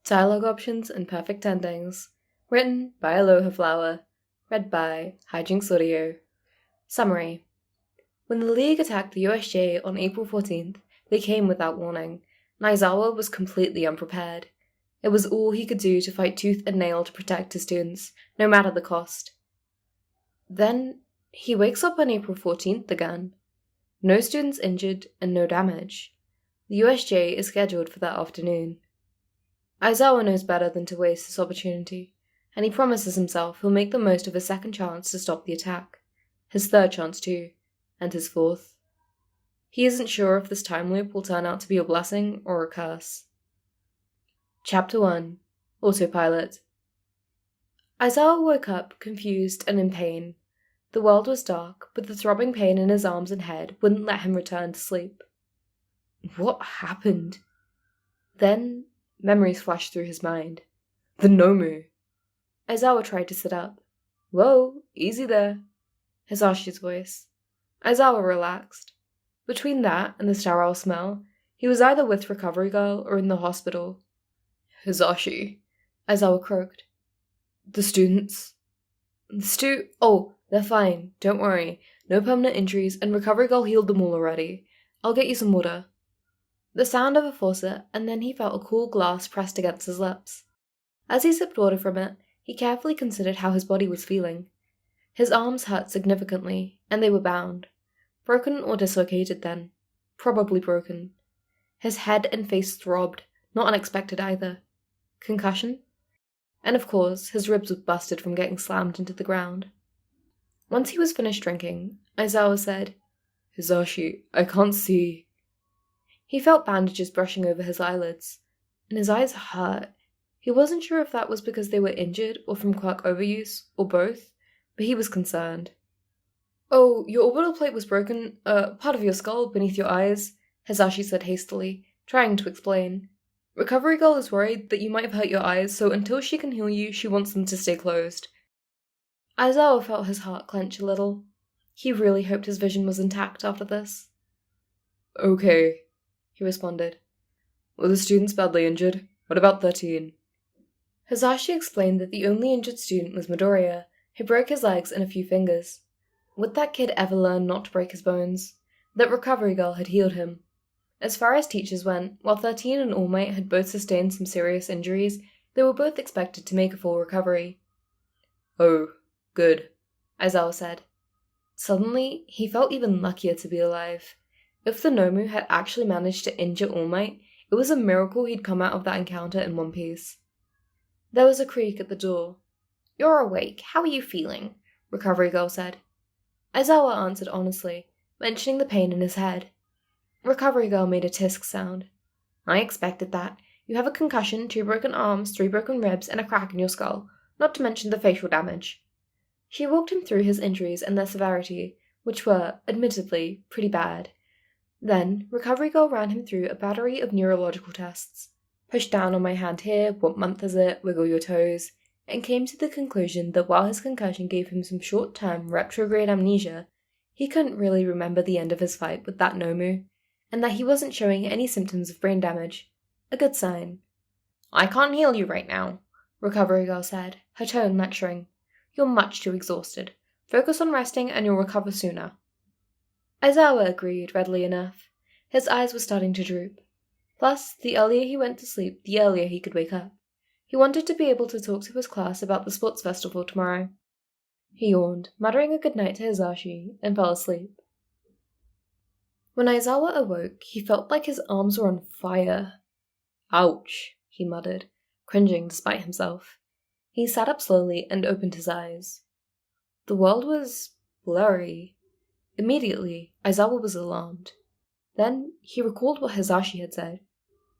Dialogue options and perfect endings. Written by Aloha Flower. Read by Hijinks Audio. Summary. When the League attacked the USJ on April 14th, they came without warning, and Aizawa was completely unprepared. It was all he could do to fight tooth and nail to protect his students, no matter the cost. Then, he wakes up on April 14th again. No students injured and no damage. The USJ is scheduled for that afternoon. Aizawa knows better than to waste this opportunity, and he promises himself he'll make the most of his second chance to stop the attack, his third chance too, and his fourth. He isn't sure if this time loop will turn out to be a blessing or a curse. Chapter 1. Autopilot. Aizawa woke up, confused and in pain. The world was dark, but the throbbing pain in his arms and head wouldn't let him return to sleep. What happened? Then, memories flashed through his mind. The Nomu! Aizawa tried to sit up. Whoa, easy there. Hisashi's voice. Aizawa relaxed. Between that and the sterile smell, he was either with Recovery Girl or in the hospital. Hisashi, Aizawa croaked. The students? Oh, they're fine, don't worry. No permanent injuries, and Recovery Girl healed them all already. I'll get you some water. The sound of a faucet, and then he felt a cool glass pressed against his lips. As he sipped water from it, he carefully considered how his body was feeling. His arms hurt significantly, and they were bound. Broken or dislocated then. Probably broken. His head and face throbbed, not unexpected either. Concussion? And of course, his ribs were busted from getting slammed into the ground. Once he was finished drinking, Aizawa said, Hisashi, I can't see. He felt bandages brushing over his eyelids, and his eyes hurt. He wasn't sure if that was because they were injured or from quirk overuse, or both, but he was concerned. Oh, your orbital plate was broken, part of your skull beneath your eyes, Hisashi said hastily, trying to explain. Recovery Girl is worried that you might have hurt your eyes, so until she can heal you, she wants them to stay closed. Aizawa felt his heart clench a little. He really hoped his vision was intact after this. Okay, he responded. Were the students badly injured? What about 13? Hisashi explained that the only injured student was Midoriya, who broke his legs and a few fingers. Would that kid ever learn not to break his bones? That Recovery Girl had healed him. As far as teachers went, while 13 and All Might had both sustained some serious injuries, they were both expected to make a full recovery. Oh, good, Aizawa said. Suddenly, he felt even luckier to be alive. If the Nomu had actually managed to injure All Might, it was a miracle he'd come out of that encounter in one piece. There was a creak at the door. You're awake. How are you feeling? Recovery Girl said. Aizawa answered honestly, mentioning the pain in his head. Recovery Girl made a tisk sound. I expected that. You have a concussion, 2 broken arms, 3 broken ribs, and a crack in your skull, not to mention the facial damage. She walked him through his injuries and their severity, which were, admittedly, pretty bad. Then, Recovery Girl ran him through a battery of neurological tests. Push down on my hand here, what month is it, wiggle your toes, and came to the conclusion that while his concussion gave him some short-term retrograde amnesia, he couldn't really remember the end of his fight with that Nomu, and that he wasn't showing any symptoms of brain damage. A good sign. I can't heal you right now, Recovery Girl said, her tone lecturing. You're much too exhausted. Focus on resting and you'll recover sooner. Aizawa agreed readily enough. His eyes were starting to droop. Plus, the earlier he went to sleep, the earlier he could wake up. He wanted to be able to talk to his class about the sports festival tomorrow. He yawned, muttering a good night to Hisashi, and fell asleep. When Aizawa awoke, he felt like his arms were on fire. Ouch, he muttered, cringing despite himself. He sat up slowly and opened his eyes. The world was blurry. Immediately, Aizawa was alarmed. Then, he recalled what Hisashi had said.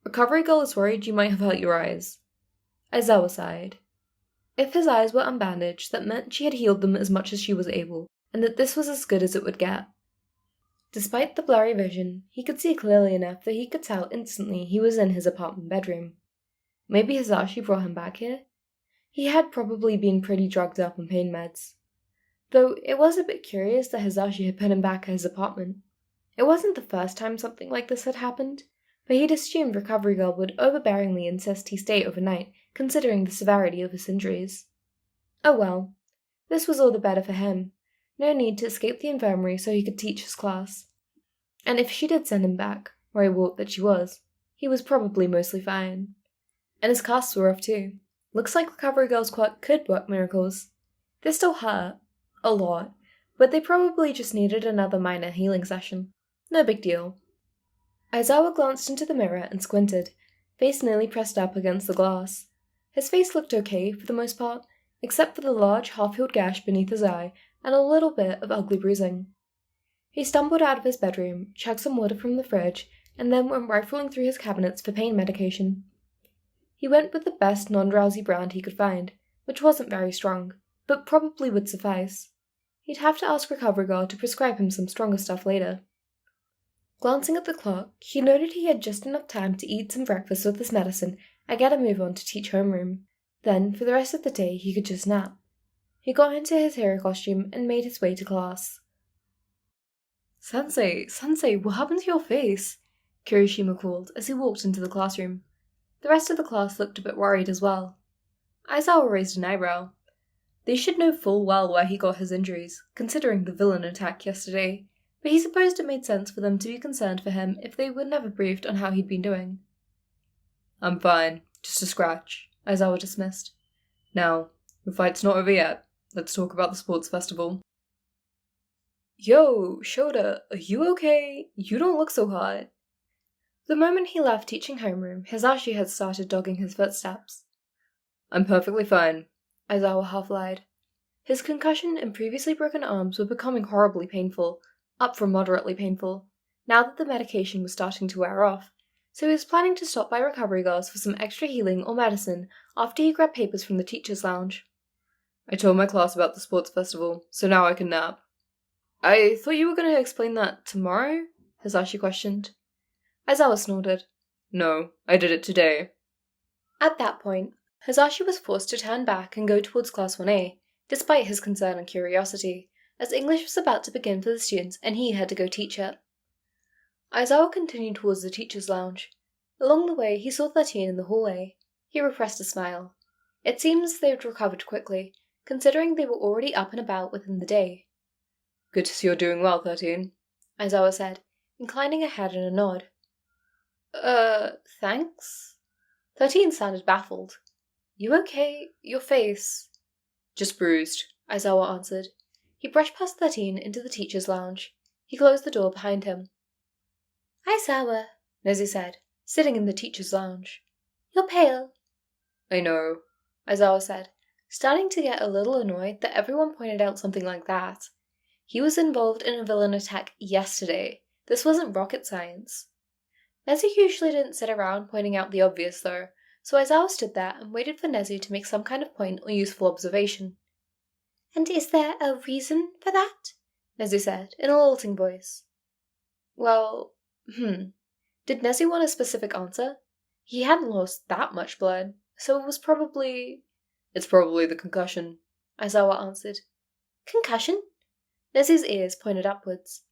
Recovery Girl is worried you might have hurt your eyes. Aizawa sighed. If his eyes were unbandaged, that meant she had healed them as much as she was able, and that this was as good as it would get. Despite the blurry vision, he could see clearly enough that he could tell instantly he was in his apartment bedroom. Maybe Hisashi brought him back here? He had probably been pretty drugged up on pain meds. Though it was a bit curious that Hisashi had put him back at his apartment. It wasn't the first time something like this had happened. but he'd assumed Recovery Girl would overbearingly insist he stay overnight, considering the severity of his injuries. Oh well, this was all the better for him. No need to escape the infirmary so he could teach his class. And if she did send him back, where he walked that she was, he was probably mostly fine. And his casts were off too. Looks like Recovery Girl's quirk could work miracles. They still hurt. A lot. But they probably just needed another minor healing session. No big deal. Aizawa glanced into the mirror and squinted, face nearly pressed up against the glass. His face looked okay for the most part, except for the large half-healed gash beneath his eye and a little bit of ugly bruising. He stumbled out of his bedroom, chugged some water from the fridge, and then went rifling through his cabinets for pain medication. He went with the best non-drowsy brand he could find, which wasn't very strong, but probably would suffice. He'd have to ask Recovery Girl to prescribe him some stronger stuff later. Glancing at the clock, he noted he had just enough time to eat some breakfast with his medicine and get a move on to teach homeroom. Then, for the rest of the day, he could just nap. He got into his hero costume and made his way to class. Sensei, what happened to your face? Kirishima called as he walked into the classroom. The rest of the class looked a bit worried as well. Aizawa raised an eyebrow. They should know full well where he got his injuries, considering the villain attack yesterday, but he supposed it made sense for them to be concerned for him if they were never briefed on how he'd been doing. I'm fine, just a scratch, Aizawa dismissed. Now, the fight's not over yet. Let's talk about the sports festival. Yo, Shota, are you okay? You don't look so hot. The moment he left teaching homeroom, Hisashi had started dogging his footsteps. I'm perfectly fine, Aizawa half lied. His concussion and previously broken arms were becoming horribly painful, up from moderately painful, now that the medication was starting to wear off, so he was planning to stop by Recovery Girls for some extra healing or medicine after he grabbed papers from the teacher's lounge. I told my class about the sports festival, so now I can nap. I thought you were going to explain that tomorrow? Hisashi questioned. Aizawa snorted. No, I did it today. At that point, Hisashi was forced to turn back and go towards Class 1A, despite his concern and curiosity, as English was about to begin for the students and he had to go teach it. Aizawa continued towards the teacher's lounge. Along the way, he saw 13 in the hallway. He repressed a smile. It seems they had recovered quickly, considering they were already up and about within the day. Good to see you're doing well, 13, Aizawa said, inclining a head in a nod. Thanks? 13 sounded baffled. You okay? Your face? Just bruised, Aizawa answered. He brushed past 13 into the teacher's lounge. He closed the door behind him. Aizawa, Nezu said, sitting in the teacher's lounge. You're pale. I know, Aizawa said, starting to get a little annoyed that everyone pointed out something like that. He was involved in a villain attack yesterday. This wasn't rocket science. Nezu usually didn't sit around pointing out the obvious, though, so Aizawa stood there and waited for Nezu to make some kind of point or useful observation. And is there a reason for that? Nezu said, in a lilting voice. Well, Did Nezu want a specific answer? He hadn't lost that much blood, so it was probably... It's probably the concussion, Aizawa answered. Concussion? Nezu's ears pointed upwards.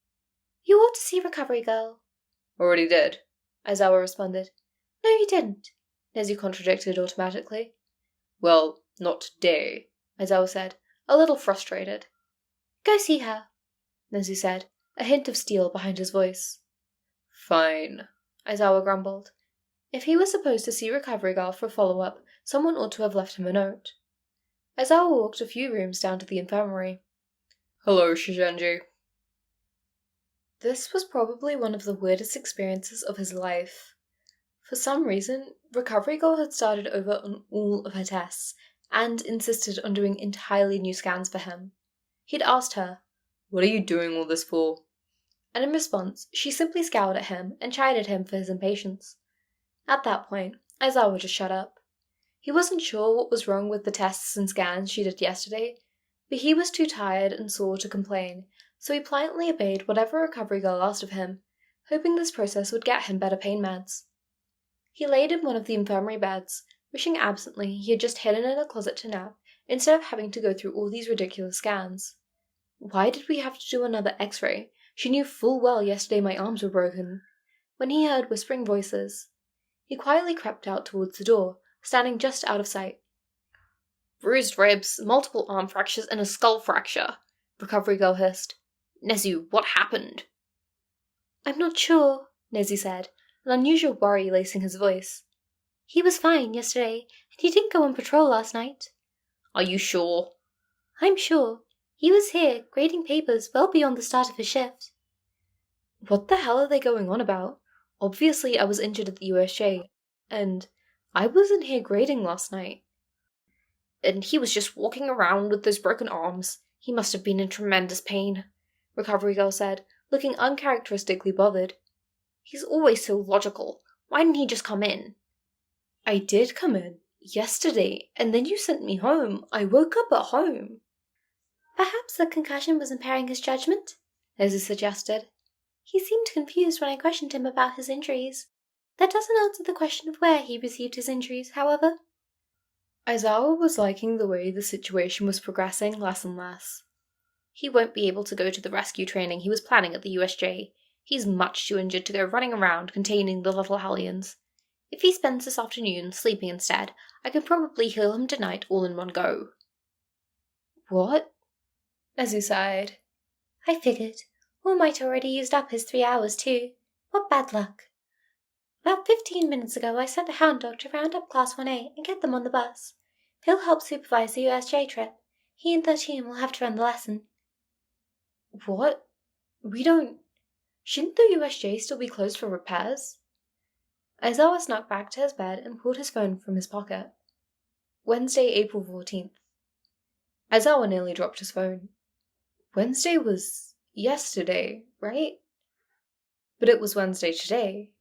You ought to see Recovery Girl. Already did, Aizawa responded. No, you didn't, Nezu contradicted automatically. Well, not today, Aizawa said, a little frustrated. Go see her, Nezu said, a hint of steel behind his voice. Fine, Aizawa grumbled. If he was supposed to see Recovery Girl for follow-up, someone ought to have left him a note. Aizawa walked a few rooms down to the infirmary. Hello, Shigenji. This was probably one of the weirdest experiences of his life. For some reason, Recovery Girl had started over on all of her tests, and insisted on doing entirely new scans for him. He'd asked her, What are you doing all this for? And in response, she simply scowled at him and chided him for his impatience. At that point, Aizawa just shut up. He wasn't sure what was wrong with the tests and scans she did yesterday, but he was too tired and sore to complain, so he politely obeyed whatever Recovery Girl asked of him, hoping this process would get him better pain meds. He laid in one of the infirmary beds, wishing absently he had just hidden in a closet to nap, instead of having to go through all these ridiculous scans. Why did we have to do another x-ray? She knew full well yesterday my arms were broken. when he heard whispering voices. He quietly crept out towards the door, standing just out of sight. Bruised ribs, multiple arm fractures, and a skull fracture, Recovery Girl hissed. Nezu, what happened? I'm not sure, Nezu said, an unusual worry lacing his voice. He was fine yesterday, and he didn't go on patrol last night. Are you sure? I'm sure. He was here, grading papers well beyond the start of his shift. What the hell are they going on about? Obviously I was injured at the USJ, and I wasn't here grading last night. And he was just walking around with those broken arms. He must have been in tremendous pain, Recovery Girl said, looking uncharacteristically bothered. He's always so logical. Why didn't he just come in? I did come in, yesterday, and then you sent me home. I woke up at home. Perhaps the concussion was impairing his judgment, Nezu suggested. He seemed confused when I questioned him about his injuries. That doesn't answer the question of where he received his injuries, however. Aizawa was liking the way the situation was progressing less and less. He won't be able to go to the rescue training he was planning at the USJ. He's much too injured to go running around containing the little hellions. If he spends this afternoon sleeping instead, I can probably heal him tonight all in one go. What? Nezu sighed. I figured. All might already used up his 3 hours too. What bad luck. About 15 minutes ago I sent a hound dog to round up Class 1A and get them on the bus. He'll help supervise the USJ trip. He and 13 will have to run the lesson. What? Shouldn't the USJ still be closed for repairs? Aizawa snuck back to his bed and pulled his phone from his pocket. Wednesday, April 14th. Aizawa nearly dropped his phone. Wednesday was yesterday, right? But it was Wednesday today.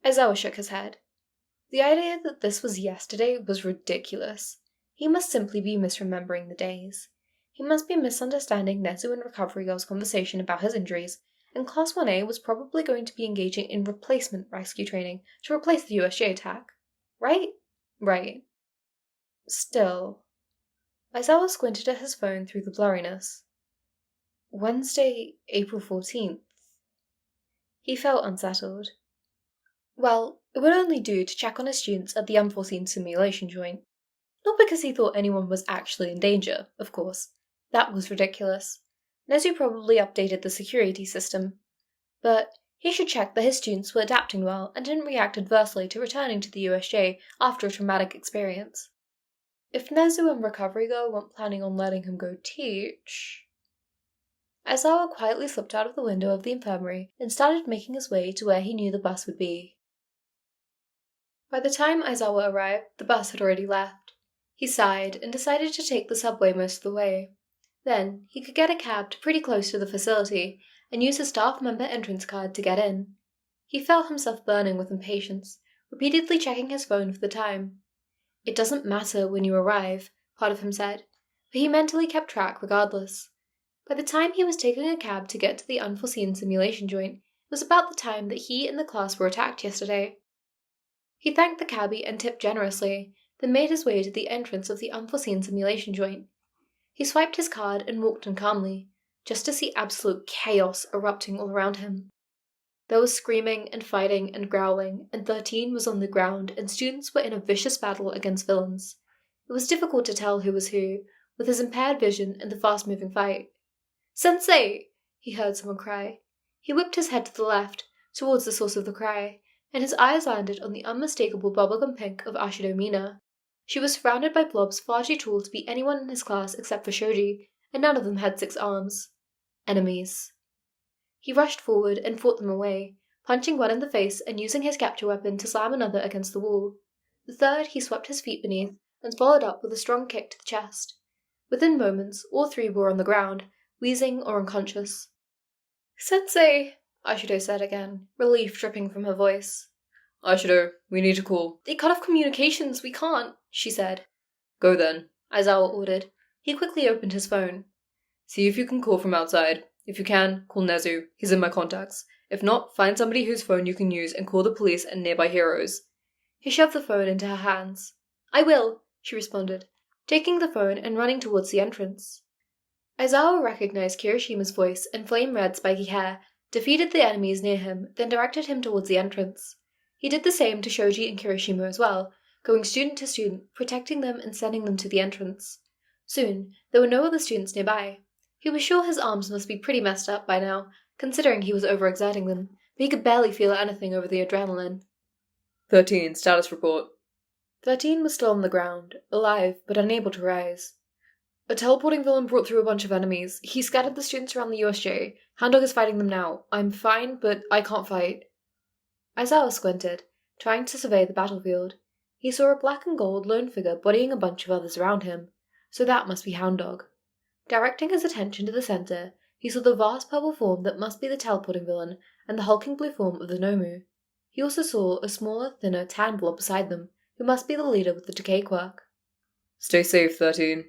Aizawa shook his head. The idea that this was yesterday was ridiculous. He must simply be misremembering the days. He must be misunderstanding Nezu and Recovery Girl's conversation about his injuries, and Class 1A was probably going to be engaging in replacement rescue training to replace the USJ attack. Right? Right. Still. Aizawa squinted at his phone through the blurriness. Wednesday, April 14th. He felt unsettled. Well, it would only do to check on his students at the unforeseen simulation joint. Not because he thought anyone was actually in danger, of course. That was ridiculous. Nezu probably updated the security system. But he should check that his students were adapting well and didn't react adversely to returning to the USJ after a traumatic experience. If Nezu and Recovery Girl weren't planning on letting him go teach... Aizawa quietly slipped out of the window of the infirmary and started making his way to where he knew the bus would be. By the time Aizawa arrived, the bus had already left. He sighed and decided to take the subway most of the way. Then, he could get a cab to pretty close to the facility and use his staff member entrance card to get in. He felt himself burning with impatience, repeatedly checking his phone for the time. It doesn't matter when you arrive, part of him said, but he mentally kept track regardless. By the time he was taking a cab to get to the unforeseen simulation joint, it was about the time that he and the class were attacked yesterday. He thanked the cabbie and tipped generously, then made his way to the entrance of the unforeseen simulation joint. He swiped his card and walked in calmly, just to see absolute chaos erupting all around him. There was screaming and fighting and growling, and 13 was on the ground, and students were in a vicious battle against villains. It was difficult to tell who was who, with his impaired vision and the fast-moving fight. "Sensei!" he heard someone cry. He whipped his head to the left, towards the source of the cry, and his eyes landed on the unmistakable bubblegum pink of Ashido Mina. She was surrounded by blobs far too tall to be anyone in his class except for Shoji, and none of them had 6 arms. Enemies. He rushed forward and fought them away, punching one in the face and using his capture weapon to slam another against the wall. The third he swept his feet beneath and followed up with a strong kick to the chest. Within moments, all 3 were on the ground, wheezing or unconscious. "Sensei!" Ashido said again, relief dripping from her voice. "Ashido, we need to call." "They cut off communications, we can't," she said. "Go then," Aizawa ordered. He quickly opened his phone. "See if you can call from outside. If you can, call Nezu. He's in my contacts. If not, find somebody whose phone you can use and call the police and nearby heroes." He shoved the phone into her hands. "I will," she responded, taking the phone and running towards the entrance. Aizawa recognized Kirishima's voice and flame-red spiky hair, defeated the enemies near him, then directed him towards the entrance. He did the same to Shoji and Kirishima as well, going student to student, protecting them and sending them to the entrance. Soon, there were no other students nearby. He was sure his arms must be pretty messed up by now, considering he was overexerting them, but he could barely feel anything over the adrenaline. 13, status report. 13 was still on the ground, alive, but unable to rise. A teleporting villain brought through a bunch of enemies. He scattered the students around the USJ. Hound Dog is fighting them now. I'm fine, but I can't fight. Aizawa squinted, trying to survey the battlefield. He saw a black and gold lone figure bodying a bunch of others around him, so that must be Hound Dog. Directing his attention to the center, he saw the vast purple form that must be the teleporting villain and the hulking blue form of the Nomu. He also saw a smaller, thinner tan blob beside them, who must be the leader with the decay quirk. Stay safe, 13.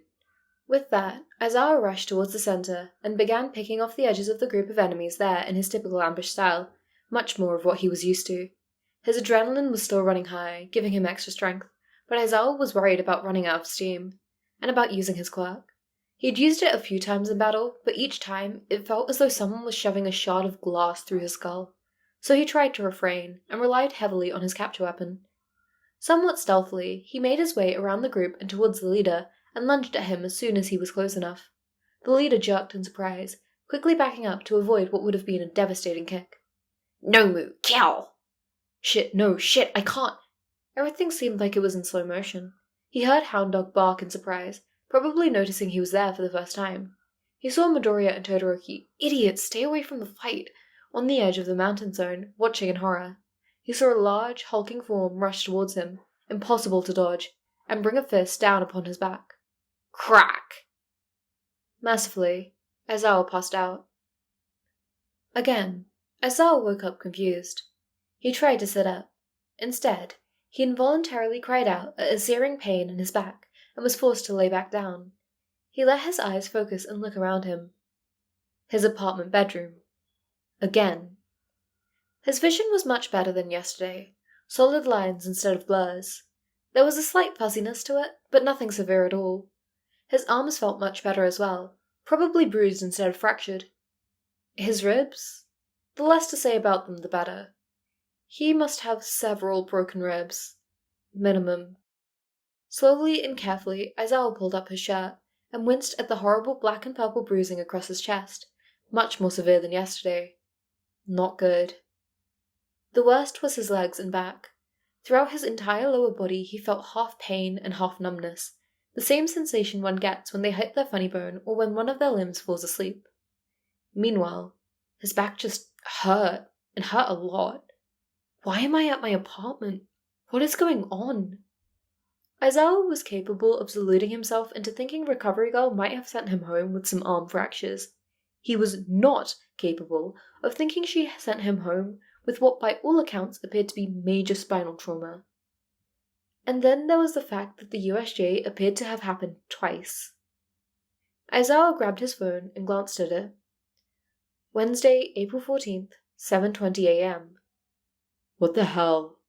With that, Aizawa rushed towards the center and began picking off the edges of the group of enemies there in his typical ambush style, much more of what he was used to. His adrenaline was still running high, giving him extra strength, but Aizawa was worried about running out of steam, and about using his quirk. He'd used it a few times in battle, but each time it felt as though someone was shoving a shard of glass through his skull, so he tried to refrain and relied heavily on his capture weapon. Somewhat stealthily, he made his way around the group and towards the leader, and lunged at him as soon as he was close enough. The leader jerked in surprise, quickly backing up to avoid what would have been a devastating kick. "Nomu, kill!" Shit, I can't! Everything seemed like it was in slow motion. He heard Hound Dog bark in surprise, probably noticing he was there for the first time. He saw Midoriya and Todoroki, idiots, stay away from the fight, on the edge of the mountain zone, watching in horror. He saw a large, hulking form rush towards him, impossible to dodge, and bring a fist down upon his back. Crack! Mercifully, Aizawa passed out. Again, Aizawa woke up confused. He tried to sit up. Instead, he involuntarily cried out at a searing pain in his back and was forced to lay back down. He let his eyes focus and look around him. His apartment bedroom. Again. His vision was much better than yesterday, solid lines instead of blurs. There was a slight fuzziness to it, but nothing severe at all. His arms felt much better as well, probably bruised instead of fractured. His ribs? The less to say about them, the better. He must have several broken ribs. Minimum. Slowly and carefully, Aizawa pulled up his shirt, and winced at the horrible black and purple bruising across his chest, much more severe than yesterday. Not good. The worst was his legs and back. Throughout his entire lower body he felt half pain and half numbness, the same sensation one gets when they hit their funny bone or when one of their limbs falls asleep. Meanwhile, his back just hurt, and hurt a lot. Why am I at my apartment? What is going on? Aizawa was capable of deluding himself into thinking Recovery Girl might have sent him home with some arm fractures. He was not capable of thinking she sent him home with what by all accounts appeared to be major spinal trauma. And then there was the fact that the USJ appeared to have happened twice. Aizawa grabbed his phone and glanced at it. Wednesday, April 14th, 7:20 a.m. What the hell?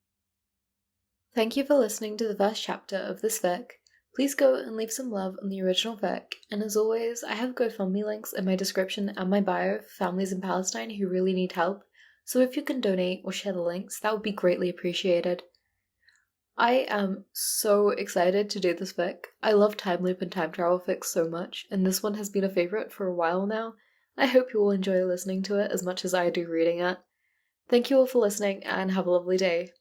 Thank you for listening to the first chapter of this fic. Please go and leave some love on the original fic, and as always, I have GoFundMe links in my description and my bio for families in Palestine who really need help, so if you can donate or share the links, that would be greatly appreciated. I am so excited to do this fic. I love time loop and time travel fics so much, and this one has been a favourite for a while now. I hope you will enjoy listening to it as much as I do reading it. Thank you all for listening, and have a lovely day.